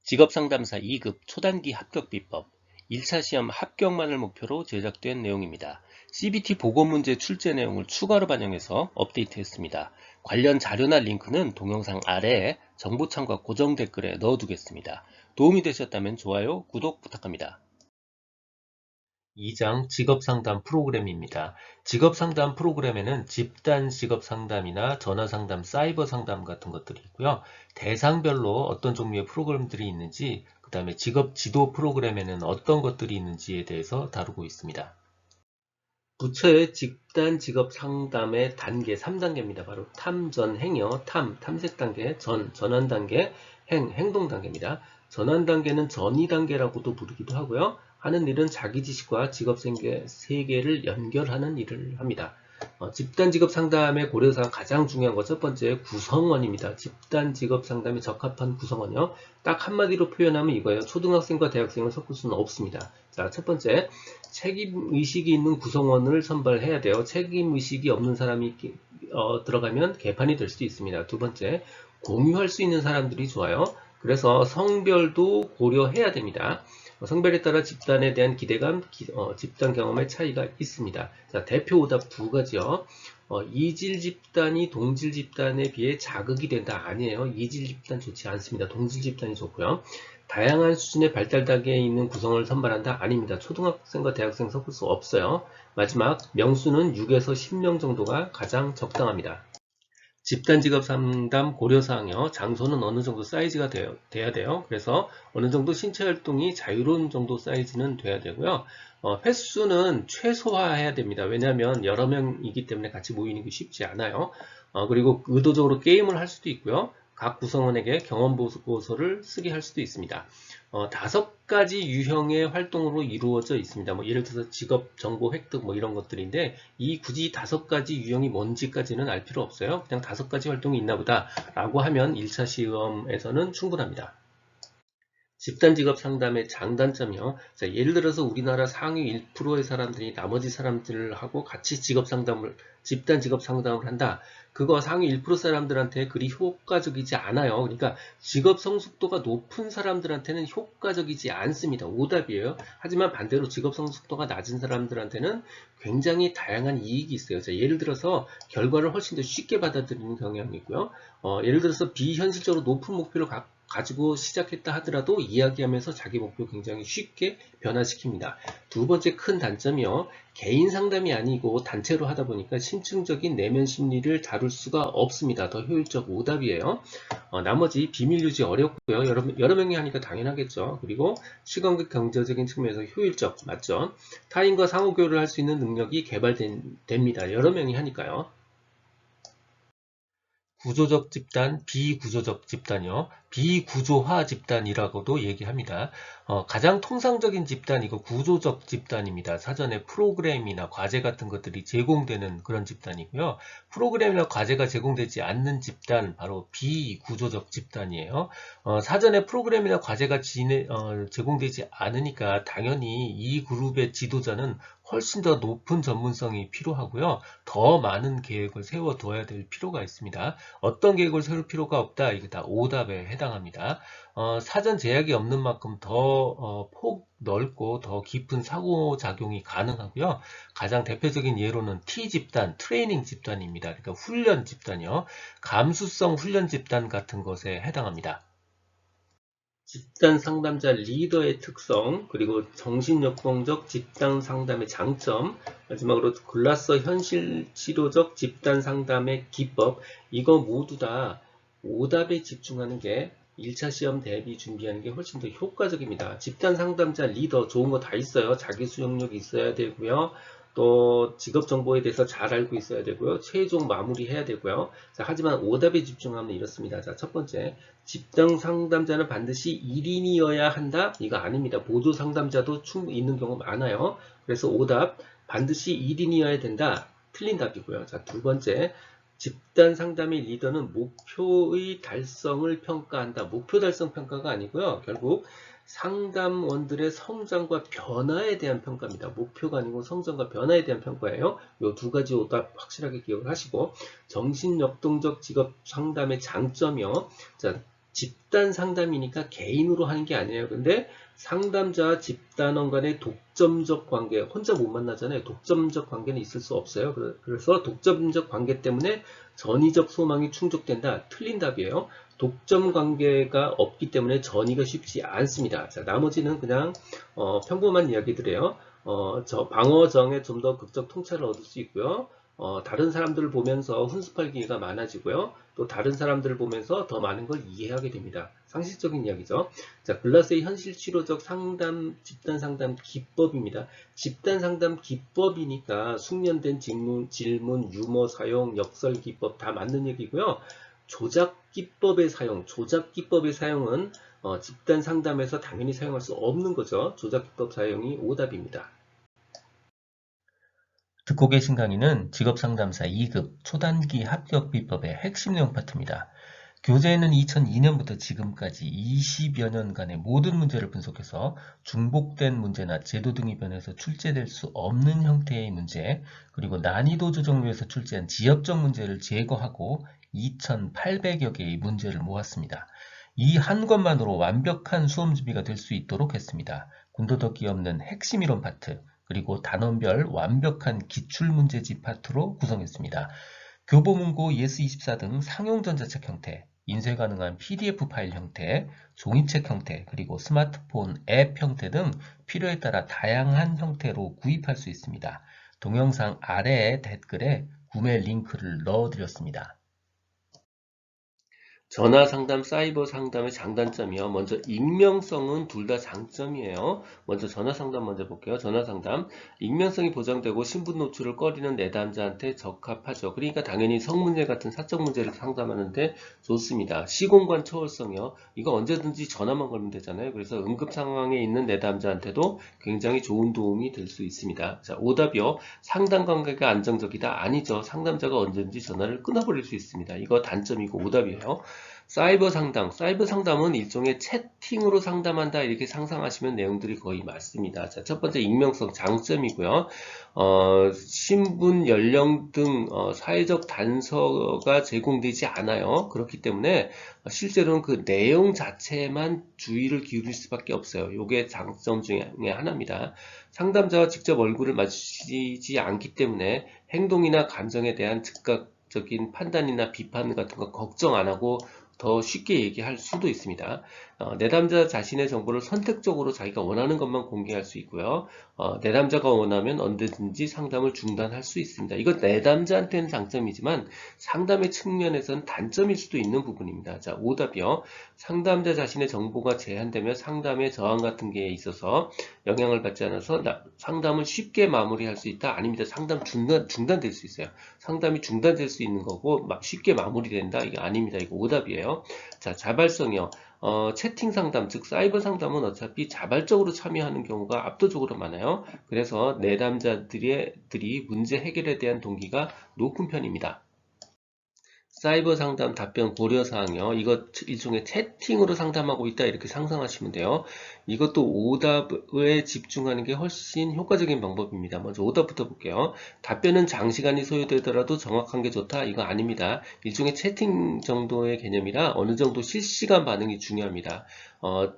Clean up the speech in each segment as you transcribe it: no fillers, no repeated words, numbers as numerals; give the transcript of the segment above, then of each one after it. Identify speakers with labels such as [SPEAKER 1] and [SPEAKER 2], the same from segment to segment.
[SPEAKER 1] 직업상담사 2급 초단기 합격 비법 1차 시험 합격만을 목표로 제작된 내용입니다. CBT 보고문제 출제 내용을 추가로 반영해서 업데이트했습니다. 관련 자료나 링크는 동영상 아래에 정보창과 고정 댓글에 넣어두겠습니다. 도움이 되셨다면 좋아요, 구독 부탁합니다. 2장 직업상담 프로그램입니다. 직업상담 프로그램에는 집단 직업상담이나 전화상담, 사이버상담 같은 것들이 있고요. 대상별로 어떤 종류의 프로그램들이 있는지, 그 다음에 직업지도 프로그램에는 어떤 것들이 있는지에 대해서 다루고 있습니다. 부처의 집단 직업 상담의 단계 3단계입니다. 바로 탐, 전, 행이요. 탐색 단계, 전환 단계, 행동 단계입니다. 전환 단계는 전이 단계라고도 부르기도 하고요. 하는 일은 자기 지식과 직업 세계를 연결하는 일을 합니다. 집단 직업 상담의 고려사항 가장 중요한 것 첫 번째 구성원입니다. 집단 직업 상담에 적합한 구성원이요. 딱 한마디로 표현하면 이거예요. 초등학생과 대학생을 섞을 수는 없습니다. 자, 첫 번째 책임의식이 있는 구성원을 선발해야 돼요. 책임의식이 없는 사람이 들어가면 개판이 될 수도 있습니다. 두 번째 공유할 수 있는 사람들이 좋아요. 그래서 성별도 고려해야 됩니다. 성별에 따라 집단에 대한 기대감, 집단 경험의 차이가 있습니다. 자, 대표 오답 두 가지요. 이질 집단이 동질 집단에 비해 자극이 된다. 아니에요. 이질 집단 좋지 않습니다. 동질 집단이 좋고요. 다양한 수준의 발달 단계에 있는 구성을 선발한다. 아닙니다. 초등학생과 대학생 섞을 수 없어요. 마지막 명수는 6에서 10명 정도가 가장 적당합니다. 집단직업 상담 고려사항이요. 장소는 어느 정도 사이즈가 돼야 돼요. 그래서 어느 정도 신체 활동이 자유로운 정도 사이즈는 돼야 되고요. 횟수는 최소화해야 됩니다. 왜냐하면 여러 명이기 때문에 같이 모이는 게 쉽지 않아요. 그리고 의도적으로 게임을 할 수도 있고요. 각 구성원에게 경험 보고서를 쓰게 할 수도 있습니다. 5가지 유형의 활동으로 이루어져 있습니다. 뭐 예를 들어서 직업 정보 획득 뭐 이런 것들인데 이 굳이 5가지 유형이 뭔지까지는 알 필요 없어요. 그냥 5가지 활동이 있나 보다 라고 하면 1차 시험에서는 충분합니다. 집단 직업 상담의 장단점이요. 자, 예를 들어서 우리나라 상위 1%의 사람들이 나머지 사람들하고 같이 집단 직업 상담을 한다. 그거 상위 1% 사람들한테 그리 효과적이지 않아요. 그러니까 직업 성숙도가 높은 사람들한테는 효과적이지 않습니다. 오답이에요. 하지만 반대로 직업 성숙도가 낮은 사람들한테는 굉장히 다양한 이익이 있어요. 자, 예를 들어서 결과를 훨씬 더 쉽게 받아들이는 경향이 있고요. 예를 들어서 비현실적으로 높은 목표를 가지고 시작했다 하더라도 이야기하면서 자기 목표 굉장히 쉽게 변화시킵니다. 두 번째 큰 단점이요. 개인 상담이 아니고 단체로 하다 보니까 심층적인 내면 심리를 다룰 수가 없습니다. 더 효율적 오답이에요. 나머지 비밀 유지 어렵고요. 여러 명이 하니까 당연하겠죠. 그리고 시간과 경제적인 측면에서 효율적, 맞죠? 타인과 상호교류를 할 수 있는 능력이 개발됩니다. 여러 명이 하니까요. 구조적 집단, 비구조적 집단이요. 비구조화 집단이라고도 얘기합니다. 가장 통상적인 집단이고 구조적 집단입니다. 사전에 프로그램이나 과제 같은 것들이 제공되는 그런 집단이고요. 프로그램이나 과제가 제공되지 않는 집단, 바로 비구조적 집단이에요. 사전에 프로그램이나 과제가 제공되지 않으니까 당연히 이 그룹의 지도자는 훨씬 더 높은 전문성이 필요하고요. 더 많은 계획을 세워둬야 될 필요가 있습니다. 어떤 계획을 세울 필요가 없다. 이게 다 오답에 해당합니다. 사전 제약이 없는 만큼 더 폭 넓고 더 깊은 상호작용이 가능하고요. 가장 대표적인 예로는 T집단, 트레이닝 집단입니다. 그러니까 훈련 집단이요. 감수성 훈련 집단 같은 것에 해당합니다. 집단 상담자 리더의 특성, 그리고 정신역동적 집단 상담의 장점, 마지막으로 글라서 현실 치료적 집단 상담의 기법, 이거 모두 다 오답에 집중하는 게 1차 시험 대비 준비하는 게 훨씬 더 효과적입니다. 집단 상담자 리더 좋은 거 다 있어요. 자기 수용력이 있어야 되고요. 또 직업 정보에 대해서 잘 알고 있어야 되고요. 최종 마무리해야 되고요. 자, 하지만 오답에 집중하면 이렇습니다. 자, 첫 번째, 집단 상담자는 반드시 1인이어야 한다? 이거 아닙니다. 보조 상담자도 충분히 있는 경우 많아요. 그래서 오답, 반드시 1인이어야 된다. 틀린 답이고요. 자, 두 번째, 집단 상담의 리더는 목표의 달성을 평가한다. 목표 달성 평가가 아니고요. 결국 상담원들의 성장과 변화에 대한 평가입니다. 목표가 아니고 성장과 변화에 대한 평가예요. 이 두 가지 오답 확실하게 기억을 하시고, 정신역동적 직업 상담의 장점이요. 자, 집단 상담이니까 개인으로 하는 게 아니에요. 근데 상담자와 집단원 간의 독점적 관계, 혼자 못 만나잖아요. 독점적 관계는 있을 수 없어요. 그래서 독점적 관계 때문에 전의적 소망이 충족된다. 틀린 답이에요. 독점 관계가 없기 때문에 전의가 쉽지 않습니다. 자, 나머지는 그냥 평범한 이야기들이에요. 저 방어정에 좀 더 극적 통찰을 얻을 수 있고요. 다른 사람들을 보면서 훈수팔 기회가 많아지고요. 또 다른 사람들을 보면서 더 많은 걸 이해하게 됩니다. 상식적인 이야기죠. 자, 글라스의 현실 치료적 상담, 집단 상담 기법입니다. 집단 상담 기법이니까 숙련된 질문, 유머 사용, 역설 기법 다 맞는 얘기고요. 조작 기법의 사용은 집단 상담에서 당연히 사용할 수 없는 거죠. 조작 기법 사용이 오답입니다. 듣고 계신 강의는 직업상담사 2급 초단기 합격 비법의 핵심 내용 파트입니다. 교재에는 2002년부터 지금까지 20여 년간의 모든 문제를 분석해서 중복된 문제나 제도 등이 변해서 출제될 수 없는 형태의 문제, 그리고 난이도 조정료에서 출제한 지역적 문제를 제거하고 2,800여 개의 문제를 모았습니다. 이 한 것만으로 완벽한 수험 준비가 될 수 있도록 했습니다. 군더더기 없는 핵심 이론 파트, 그리고 단원별 완벽한 기출문제집 파트로 구성했습니다. 교보문고, 예스24 등 상용 전자책 형태, 인쇄 가능한 PDF 파일 형태, 종이책 형태, 그리고 스마트폰 앱 형태 등 필요에 따라 다양한 형태로 구입할 수 있습니다. 동영상 아래의 댓글에 구매 링크를 넣어드렸습니다. 전화 상담, 사이버 상담의 장단점이요. 먼저 익명성은 둘 다 장점이에요. 먼저 전화 상담 먼저 볼게요. 전화 상담. 익명성이 보장되고 신분 노출을 꺼리는 내담자한테 적합하죠. 그러니까 당연히 성문제 같은 사적 문제를 상담하는데 좋습니다. 시공간 초월성이요. 이거 언제든지 전화만 걸면 되잖아요. 그래서 응급 상황에 있는 내담자한테도 굉장히 좋은 도움이 될 수 있습니다. 자, 오답이요. 상담 관계가 안정적이다. 아니죠. 상담자가 언제든지 전화를 끊어버릴 수 있습니다. 이거 단점이고 오답이에요. 사이버 상담은 일종의 채팅으로 상담한다 이렇게 상상하시면 내용들이 거의 맞습니다. 자, 첫 번째 익명성 장점이고요. 신분, 연령 등 사회적 단서가 제공되지 않아요. 그렇기 때문에 실제로는 그 내용 자체에만 주의를 기울일 수밖에 없어요. 이게 장점 중에 하나입니다. 상담자와 직접 얼굴을 마주치지 않기 때문에 행동이나 감정에 대한 즉각적인 판단이나 비판 같은 거 걱정 안 하고 더 쉽게 얘기할 수도 있습니다. 내담자 자신의 정보를 선택적으로 자기가 원하는 것만 공개할 수 있고요. 내담자가 원하면 언제든지 상담을 중단할 수 있습니다. 이건 내담자한테는 장점이지만 상담의 측면에서는 단점일 수도 있는 부분입니다. 자, 오답이요. 상담자 자신의 정보가 제한되면 상담의 저항 같은 게 있어서 영향을 받지 않아서 상담을 쉽게 마무리할 수 있다? 아닙니다. 상담 중단될 수 있어요. 상담이 중단될 수 있는 거고 쉽게 마무리된다? 이게 아닙니다. 이거 오답이에요. 자, 자발성이요. 채팅 상담, 즉 사이버 상담은 어차피 자발적으로 참여하는 경우가 압도적으로 많아요. 그래서 내담자들이 문제 해결에 대한 동기가 높은 편입니다. 사이버 상담 답변 고려사항이요. 이거 일종의 채팅으로 상담하고 있다 이렇게 상상하시면 돼요. 이것도 오답에 집중하는 게 훨씬 효과적인 방법입니다. 먼저 오답부터 볼게요. 답변은 장시간이 소요되더라도 정확한 게 좋다? 이거 아닙니다. 일종의 채팅 정도의 개념이라 어느 정도 실시간 반응이 중요합니다.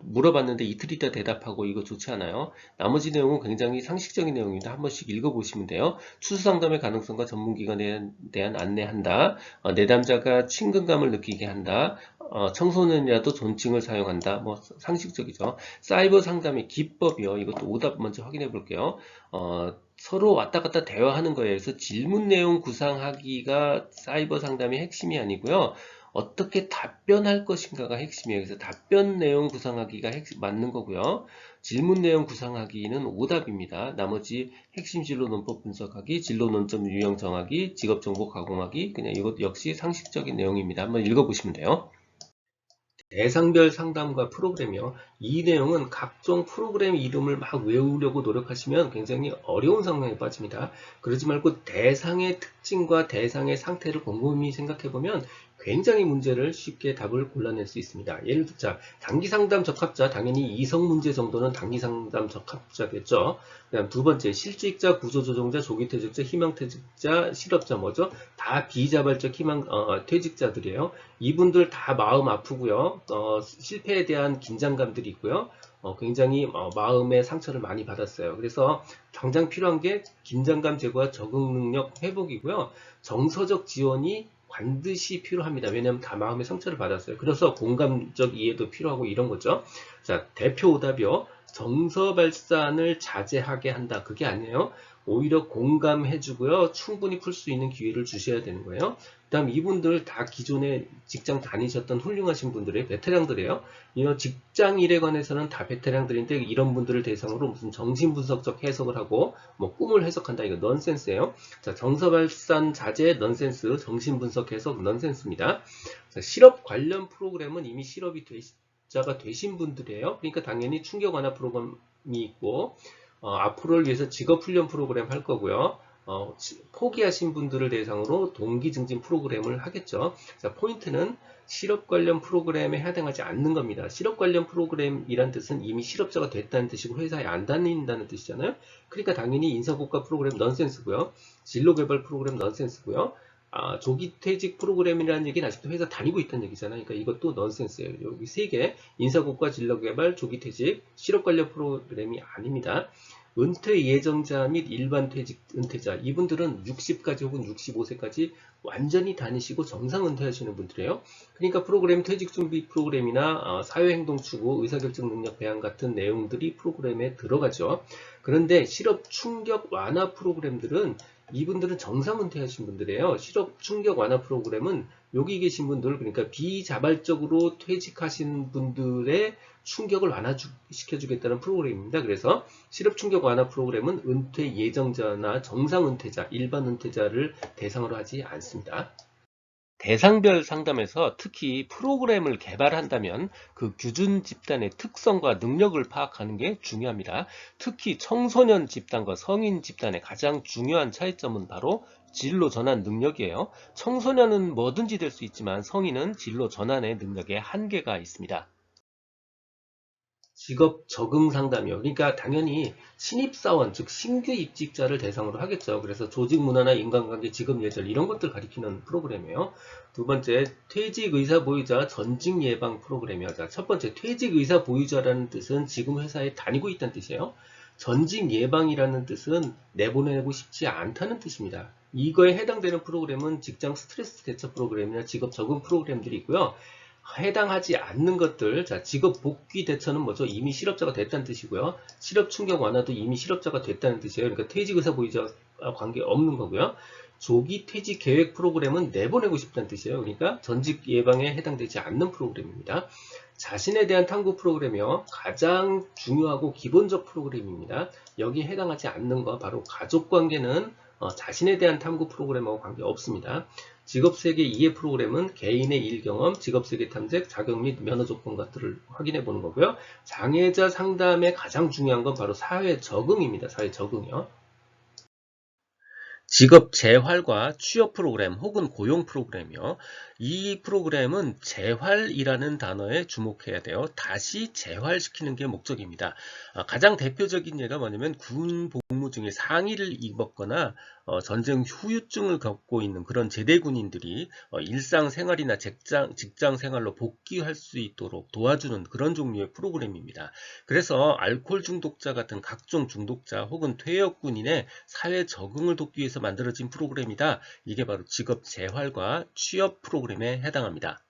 [SPEAKER 1] 물어봤는데 이틀 있다 대답하고 이거 좋지 않아요. 나머지 내용은 굉장히 상식적인 내용입니다. 한 번씩 읽어보시면 돼요. 추수상담의 가능성과 전문기관에 대한 안내한다. 내담자가 친근감을 느끼게 한다. 청소년이라도 존칭을 사용한다. 뭐 상식적이죠. 사이버 상담의 기법이요. 이것도 오답 먼저 확인해 볼게요. 서로 왔다 갔다 대화하는 거예요. 그래서 질문 내용 구상하기가 사이버 상담의 핵심이 아니고요. 어떻게 답변할 것인가가 핵심이에요. 그래서 답변 내용 구상하기가 맞는 거고요. 질문 내용 구상하기는 오답입니다. 나머지 핵심 진로 논법 분석하기, 진로 논점 유형 정하기, 직업 정보 가공하기, 그냥 이것 역시 상식적인 내용입니다. 한번 읽어보시면 돼요. 대상별 상담과 프로그램이요. 이 내용은 각종 프로그램 이름을 막 외우려고 노력하시면 굉장히 어려운 상황에 빠집니다. 그러지 말고 대상의 특징과 대상의 상태를 곰곰이 생각해보면 굉장히 문제를 쉽게 답을 골라낼 수 있습니다. 예를 들자 단기 상담 적합자, 당연히 이성 문제 정도는 단기 상담 적합자겠죠. 그다음 두 번째 실직자, 구조조정자, 조기퇴직자, 희망퇴직자, 실업자 뭐죠? 다 비자발적 퇴직자들이에요. 이분들 다 마음 아프고요. 실패에 대한 긴장감들이 있고요. 굉장히 마음의 상처를 많이 받았어요. 그래서 당장 필요한 게 긴장감 제거와 적응 능력 회복이고요. 정서적 지원이 반드시 필요합니다. 왜냐하면 다 마음의 상처를 받았어요. 그래서 공감적 이해도 필요하고 이런 거죠. 자, 대표 오답이요. 정서 발산을 자제하게 한다. 그게 아니에요. 오히려 공감해주고요. 충분히 풀 수 있는 기회를 주셔야 되는 거예요. 그 다음 이분들 다 기존에 직장 다니셨던 훌륭하신 분들의 베테랑들이에요. 이런 직장 일에 관해서는 다 베테랑들인데 이런 분들을 대상으로 무슨 정신분석적 해석을 하고 뭐 꿈을 해석한다. 이거 넌센스예요. 자, 정서발산 자제 넌센스, 정신분석 해석 넌센스입니다. 자, 실업 관련 프로그램은 이미 실업이 자가 되신 분들이에요. 그러니까 당연히 충격 완화 프로그램이 있고 앞으로를 위해서 직업훈련 프로그램 할 거고요. 포기하신 분들을 대상으로 동기 증진 프로그램을 하겠죠. 자, 포인트는 실업 관련 프로그램에 해당하지 않는 겁니다. 실업 관련 프로그램이란 뜻은 이미 실업자가 됐다는 뜻이고 회사에 안 다닌다는 뜻이잖아요. 그러니까 당연히 인사고과 프로그램 넌센스고요. 진로개발 프로그램 넌센스고요. 조기 퇴직 프로그램이라는 얘기는 아직도 회사 다니고 있다는 얘기잖아요. 그러니까 이것도 넌센스예요. 여기 세 개, 인사고과 진로개발, 조기 퇴직, 실업 관련 프로그램이 아닙니다. 은퇴 예정자 및 일반 퇴직 은퇴자, 이분들은 60까지 혹은 65세까지 완전히 다니시고 정상 은퇴하시는 분들이에요. 그러니까 프로그램 퇴직 준비 프로그램이나 사회행동 추구, 의사결정 능력 배양 같은 내용들이 프로그램에 들어가죠. 그런데 실업 충격 완화 프로그램들은 이분들은 정상 은퇴하신 분들이에요. 실업 충격 완화 프로그램은 여기 계신 분들, 그러니까 비자발적으로 퇴직하신 분들의 충격을 완화시켜주겠다는 프로그램입니다. 그래서 실업 충격 완화 프로그램은 은퇴 예정자나 정상 은퇴자, 일반 은퇴자를 대상으로 하지 않습니다. 대상별 상담에서 특히 프로그램을 개발한다면 그 규준 집단의 특성과 능력을 파악하는 게 중요합니다. 특히 청소년 집단과 성인 집단의 가장 중요한 차이점은 바로 진로 전환 능력이에요. 청소년은 뭐든지 될 수 있지만 성인은 진로 전환의 능력에 한계가 있습니다. 직업 적응 상담이요. 그러니까 당연히 신입사원, 즉 신규 입직자를 대상으로 하겠죠. 그래서 조직 문화나 인간관계, 직업 예절 이런 것들 가리키는 프로그램이에요. 두 번째, 퇴직 의사 보유자 전직 예방 프로그램이요. 자, 첫 번째, 퇴직 의사 보유자라는 뜻은 지금 회사에 다니고 있다는 뜻이에요. 전직 예방이라는 뜻은 내보내고 싶지 않다는 뜻입니다. 이거에 해당되는 프로그램은 직장 스트레스 대처 프로그램이나 직업 적응 프로그램들이 있고요. 해당하지 않는 것들, 자, 직업 복귀 대처는 뭐죠? 이미 실업자가 됐다는 뜻이고요. 실업 충격 완화도 이미 실업자가 됐다는 뜻이에요. 그러니까 퇴직 의사 보유자와 관계 없는 거고요. 조기 퇴직 계획 프로그램은 내보내고 싶다는 뜻이에요. 그러니까 전직 예방에 해당되지 않는 프로그램입니다. 자신에 대한 탐구 프로그램이요. 가장 중요하고 기본적 프로그램입니다. 여기에 해당하지 않는 거 바로 가족 관계는 자신에 대한 탐구 프로그램하고 관계 없습니다. 직업세계 이해 프로그램은 개인의 일경험, 직업세계 탐색, 자격 및 면허 조건 것들을 확인해 보는 거고요. 장애자 상담의 가장 중요한 건 바로 사회 적응입니다. 사회 적응이요. 직업 재활과 취업 프로그램 혹은 고용 프로그램이요. 이 프로그램은 재활이라는 단어에 주목해야 돼요. 다시 재활시키는 게 목적입니다. 가장 대표적인 예가 뭐냐면 군 복무 중에 상의를 입었거나 전쟁 후유증을 겪고 있는 그런 제대군인들이 일상생활이나 직장 생활로 복귀할 수 있도록 도와주는 그런 종류의 프로그램입니다. 그래서 알코올 중독자 같은 각종 중독자 혹은 퇴역군인의 사회 적응을 돕기 위해서 만들어진 프로그램이다. 이게 바로 직업 재활과 취업 프로그램에 해당합니다.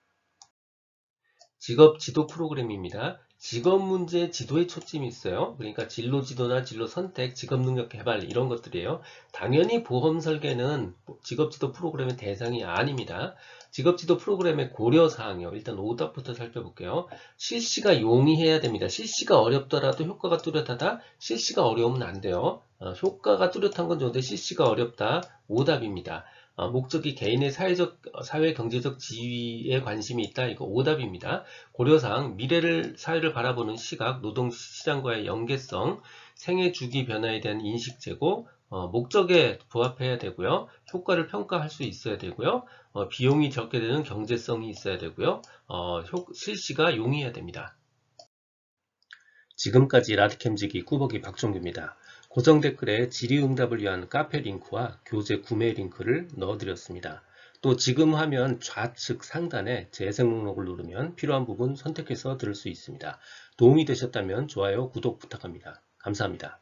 [SPEAKER 1] 직업 지도 프로그램입니다. 직업 문제 지도에 초점이 있어요. 그러니까 진로 지도나 진로 선택, 직업 능력 개발 이런 것들이에요. 당연히 보험 설계는 직업 지도 프로그램의 대상이 아닙니다. 직업 지도 프로그램의 고려 사항이요. 일단 오답부터 살펴볼게요. 실시가 용이해야 됩니다. 실시가 어렵더라도 효과가 뚜렷하다. 실시가 어려우면 안 돼요. 효과가 뚜렷한 건 좋은데 실시가 어렵다. 오답입니다. 목적이 개인의 사회 경제적 지위에 관심이 있다. 이거 오답입니다. 고려사항, 사회를 바라보는 시각, 노동시장과의 연계성, 생애 주기 변화에 대한 인식 제고, 목적에 부합해야 되고요. 효과를 평가할 수 있어야 되고요. 비용이 적게 되는 경제성이 있어야 되고요. 실시가 용이해야 됩니다. 지금까지 라디캠지기 꾸벅이 박종규입니다. 고정 댓글에 질의응답을 위한 카페 링크와 교재 구매 링크를 넣어드렸습니다. 또 지금 화면 좌측 상단에 재생 목록을 누르면 필요한 부분 선택해서 들을 수 있습니다. 도움이 되셨다면 좋아요, 구독 부탁합니다. 감사합니다.